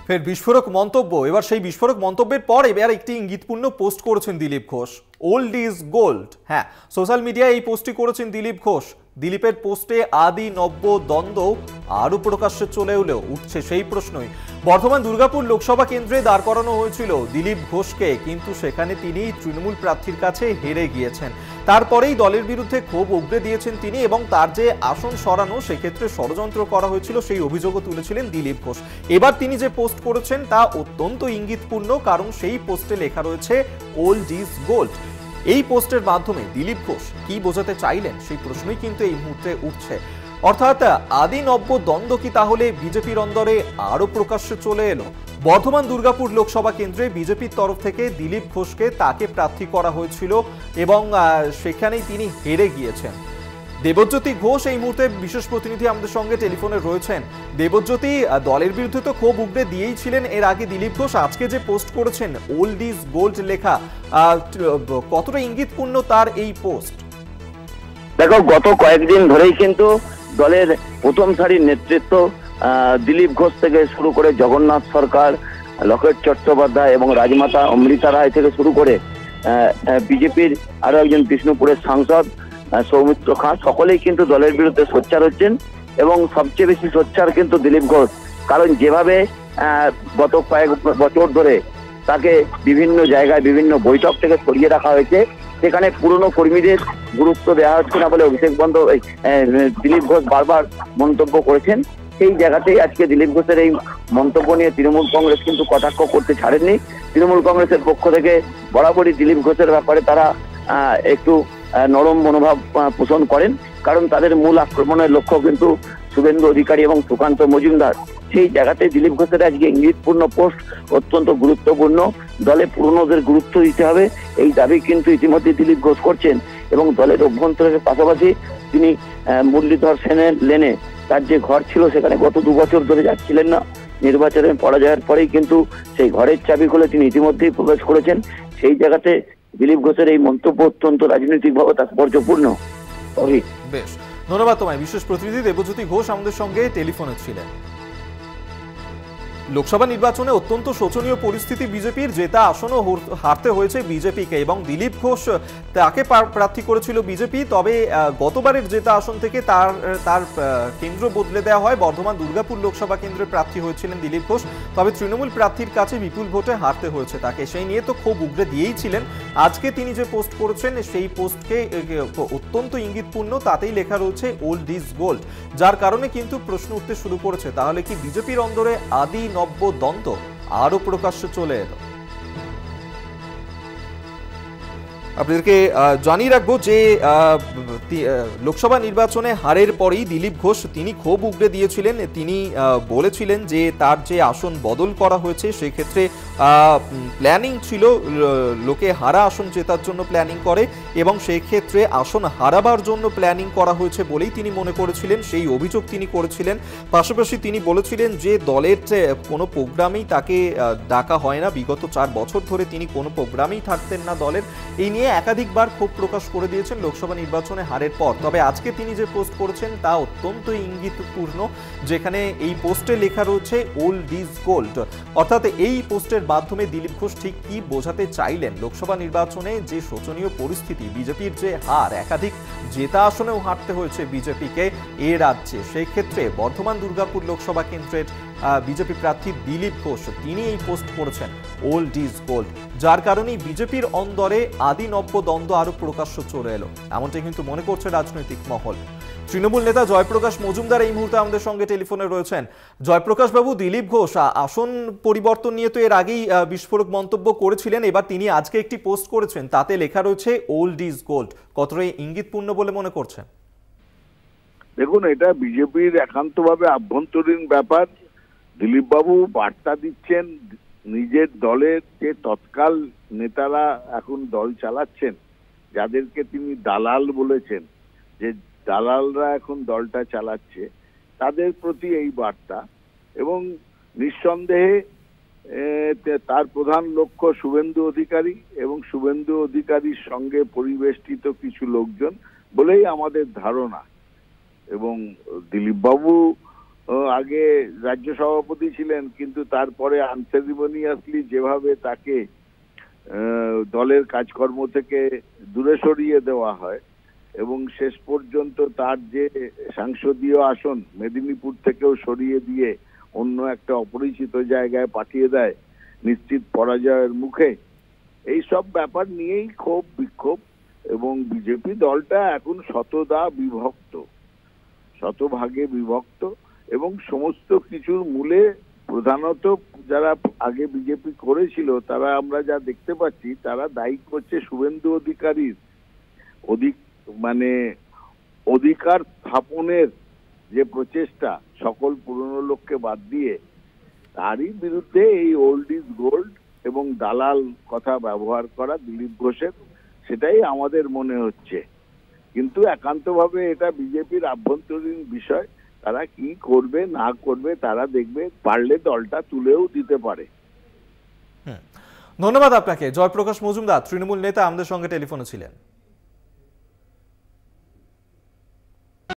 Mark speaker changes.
Speaker 1: ফের বিস্ফোরক মন্তব্য। এবার সেই বিস্ফোরক মন্তব্যের পর এবার একটি ইঙ্গিতপূর্ণ পোস্ট করেছেন Dilip Ghosh. Old is gold. হ্যাঁ, সোশ্যাল মিডিয়ায় এই পোস্টটি করেছেন দিলীপ ঘোষ। দিলীপের পোস্টে আদি নব্য দ্বন্দ্ব আরও প্রকাশ্যে চলে এলেও উঠছে সেই প্রশ্নই। বর্ধমান দুর্গাপুর লোকসভা কেন্দ্রে দাঁড় করানো হয়েছিল দিলীপ ঘোষকে, কিন্তু সেখানে তিনি তৃণমূল প্রার্থীর কাছে হেরে গিয়েছেন। তারপরেই দলের বিরুদ্ধে ক্ষোভ উগরে দিয়েছেন তিনি এবং তার যে আসন সরানো সেক্ষেত্রে ষড়যন্ত্র করা হয়েছিল সেই অভিযোগও তুলেছিলেন দিলীপ ঘোষ। এবার তিনি যে পোস্ট করেছেন তা অত্যন্ত ইঙ্গিতপূর্ণ, কারণ সেই পোস্টে লেখা রয়েছে ওল্ড ইজ গোল্ড। এই পোস্টের মাধ্যমে দিলীপ ঘোষ কি বোঝাতে চাইলেন সেই প্রশ্নই কিন্তু এই মুহূর্তে উঠছে। অর্থাৎ আদি নব্য দ্বন্দ্ব কি তাহলে বিজেপির অন্দরে আরো প্রকাশ্যে চলে এলো? বর্ধমান দুর্গাপুর লোকসভা কেন্দ্রে বিজেপির তরফ থেকে দিলীপ ঘোষকে তাকে প্রার্থী করা হয়েছিল এবং সেখানেই তিনি হেরে গিয়েছেন। দেবজ্যোতি ঘোষ এই মুহূর্তে বিশেষ প্রতিনিধি আমাদের সঙ্গে টেলিফোনে রয়েছেন। দেবজ্যোতি, দলের বিরুদ্ধে তো ক্ষোভ উগরে দিয়েই ছিলেন এর আগে দিলীপ ঘোষ, আজকে যে পোস্ট করেছেন ওল্ড ইজ গোল্ড লেখা, কতটা ইঙ্গিতপূর্ণ তার এই পোস্ট?
Speaker 2: দেখো, গত কয়েকদিন ধরেই কিন্তু দলের প্রথম সারির নেতৃত্ব দিলীপ ঘোষ থেকে শুরু করে জগন্নাথ সরকার, লকেট চট্টোপাধ্যায় এবং রাজমাতা অমৃতা রায় থেকে শুরু করে বিজেপির আরো একজন বিষ্ণুপুরের সাংসদ সৌমিত্র খাঁ, সকলেই কিন্তু দলের বিরুদ্ধে সোচ্চার হচ্ছেন এবং সবচেয়ে বেশি সোচ্চার কিন্তু দিলীপ ঘোষ। কারণ যেভাবে গত কয়েক বছর ধরে তাকে বিভিন্ন জায়গায় বিভিন্ন বৈঠক থেকে সরিয়ে রাখা হয়েছে, সেখানে পুরনো কর্মীদের গুরুত্ব দেওয়া হচ্ছে না বলে অভিষেক দিলীপ ঘোষ বারবার মন্তব্য করেছেন। সেই জায়গাতেই আজকে দিলীপ ঘোষের এই মন্তব্য নিয়ে তৃণমূল কংগ্রেস কিন্তু কটাক্ষ করতে ছাড়েননি। তৃণমূল কংগ্রেসের পক্ষ থেকে বরাবরই দিলীপ ঘোষের ব্যাপারে তারা একটু নরম মনোভাব পোষণ করেন, কারণ তাদের মূল আক্রমণের লক্ষ্য কিন্তু শুভেন্দু অধিকারী এবং সুকান্ত মজুমদার। সেই জায়গাতে দিলীপ ঘোষের আজকে ইঙ্গিতপূর্ণ পোস্ট অত্যন্ত গুরুত্বপূর্ণ। দলে পুরনোদের গুরুত্ব দিতে হবে, এই দাবি কিন্তু ইতিমধ্যে দিলীপ ঘোষ করছেন এবং দলের অভ্যন্তরের পাশাপাশি তিনি মুরলীধর সেনের লেনে তার যে ঘর ছিল সেখানে গত 2 বছর ধরে যাচ্ছিলেন না। নির্বাচনের পরাজয়ের পরেই কিন্তু সেই ঘরের চাবি খুলে তিনি ইতিমধ্যেই প্রবেশ করেছেন। সেই জায়গাতে দিলীপ ঘোষের এই মন্তব্য অত্যন্ত রাজনৈতিকভাবে তাৎপর্যপূর্ণ।
Speaker 1: বেশ, ধন্যবাদ তোমায়। বিশেষ প্রতিনিধি দেবজ্যোতি ঘোষ আমাদের সঙ্গে টেলিফোনে ছিলেন। লোকসভা নির্বাচনে অত্যন্ত শোচনীয় পরিস্থিতি বিজেপির, জেতা আসনও হারতে হয়েছে বিজেপিকে এবং দিলীপ ঘোষ তাকে প্রার্থী করেছিল বিজেপি। তবে গতবারের জেতা আসন থেকে তার কেন্দ্র বদলে দেওয়া হয়। বর্ধমান দুর্গাপুর লোকসভা কেন্দ্রের প্রার্থী হয়েছিলেন দিলীপ ঘোষ, তবে তৃণমূল প্রার্থীর কাছে বিপুল ভোটে হারতে হয়েছে তাকে। সেই নিয়ে তো ক্ষোভ উগরে দিয়েই ছিলেন। আজকে তিনি যে পোস্ট করেছেন সেই পোস্টকে অত্যন্ত ইঙ্গিতপূর্ণ, তাতেই লেখা রয়েছে ওল্ড ইজ গোল্ড, যার কারণে কিন্তু প্রশ্ন উঠতে শুরু করেছে তাহলে কি বিজেপির অন্দরে আদি নব্য দ্বন্দ্ব আরো প্রকাশ্যে চলে এলো? আপনাদেরকে জানিয়ে রাখবো যে লোকসভা নির্বাচনে হারের পরেই দিলীপ ঘোষ তিনি ক্ষোভ উগরে দিয়েছিলেন। তিনি বলেছিলেন যে তার যে আসন বদল করা হয়েছে সেক্ষেত্রে প্ল্যানিং ছিল, লোকে হারা আসন জেতার জন্য প্ল্যানিং করে এবং সেই ক্ষেত্রে আসন হারাবার জন্য প্ল্যানিং করা হয়েছে বলেই তিনি মনে করেছিলেন, সেই অভিযোগ তিনি করেছিলেন। পাশাপাশি তিনি বলেছিলেন যে দলের কোনো প্রোগ্রামেই তাকে ডাকা হয় না, বিগত 4 বছর ধরে তিনি কোনো প্রোগ্রামেই থাকতেন না দলের। এই নিয়ে একাধিকবার ক্ষোভ প্রকাশ করে দিয়েছেন লোকসভা নির্বাচনে হারের পর। তবে আজকে তিনি যে পোস্ট করেছেন তা অত্যন্ত ইঙ্গিতপূর্ণ, যেখানে এই পোস্টে লেখা রয়েছে ওল্ড ইজ গোল্ড। অর্থাৎ এই পোস্টের মাধ্যমে দিলীপ ঘোষ ঠিক কি বোঝাতে চাইলেন? লোকসভা নির্বাচনে যে শোচনীয় পরিস্থিতি, বিজেপির যে হার, একাধিক জেতা আসনেও হারতে হয়েছে বিজেপিকে এ রাজ্যে, সেই ক্ষেত্রে বর্ধমান দুর্গাপুর লোকসভা কেন্দ্রের বিজেপি প্রার্থী দিলীপ ঘোষ তিনি এই পোস্ট করেছেন ওল্ড ইজ গোল্ড, যার কারণেই বিজেপির অন্দরে আদি নব্য দ্বন্দ্ব আরো প্রকাশ্য চলে এলো, এমনটাই কিন্তু মনে করছে রাজনৈতিক মহল। তৃণমূল নেতা জয়প্রকাশ মজুমদার এই মুহূর্তে আমাদের সঙ্গে টেলিফোনে রয়েছেন। জয়প্রকাশ বাবু, দিলীপ ঘোষ আসন পরিবর্তন নিয়ে তো এর আগেই বিস্ফোরক মন্তব্য করেছিলেন, এবার তিনি আজকে একটি পোস্ট করেছেন, তাতে লেখা রয়েছে ওল্ড ইজ গোল্ড। কতটা ইঙ্গিতপূর্ণ বলে মনে করছেন?
Speaker 3: দেখুন, এটা বিজেপির একান্তভাবে আভ্যন্তরীণ ব্যাপার। দিলীপ বাবু বার্তা দিচ্ছেন নিজের দলের যে তৎকাল নেতারা এখন দল চালাচ্ছেন, যাদেরকে তিনি দালাল বলেছেন, যে দালালরা এখন দলটা চালাচ্ছে, তাদের প্রতি এই বার্তা। এবং নিঃসন্দেহে তার প্রধান লক্ষ্য শুভেন্দু অধিকারী এবং শুভেন্দু অধিকারীর সঙ্গে পরিবেষ্টিত কিছু লোকজন বলেই আমাদের ধারণা। এবং দিলীপ বাবু আগে রাজ্য সভাপতি ছিলেন, কিন্তু তারপরে আনসেরিমনিয়াসলি যেভাবে তাকে দলের কাজকর্ম থেকে দূরে সরিয়ে দেওয়া হয় এবং শেষ পর্যন্ত তার যে সাংসদীয় আসন মেদিনীপুর থেকেও সরিয়ে দিয়ে অন্য একটা অপরিচিত জায়গায় পাঠিয়ে দেয় নিশ্চিত পরাজয়ের মুখে, এই সব ব্যাপার নিয়েই ক্ষোভ বিক্ষোভ। এবং বিজেপি দলটা এখন শতভাগে বিভক্ত এবং সমস্ত কিছুর মূলে প্রধানত যারা আগে বিজেপি করেছিল তারা আমরা যা দেখতে পাচ্ছি তারা দায়ী করছে শুভেন্দু অধিকারীর অধিকার স্থাপনের যে প্রচেষ্টা সকল পুরনো লোককে বাদ দিয়ে, তারই বিরুদ্ধে এই ওল্ড ইজ গোল্ড এবং দালাল কথা ব্যবহার করা দিলীপ ঘোষের, সেটাই আমাদের মনে হচ্ছে। কিন্তু একান্তভাবে এটা বিজেপির আভ্যন্তরীণ বিষয়, তারা কি করবে না করবে তারা দেখবে, পারলে দলটা তুলেও দিতে পারে।
Speaker 1: ধন্যবাদ আপনাকে। জয়প্রকাশ মজুমদার, তৃণমূল নেতা, আমাদের সঙ্গে টেলিফোনে ছিলেন।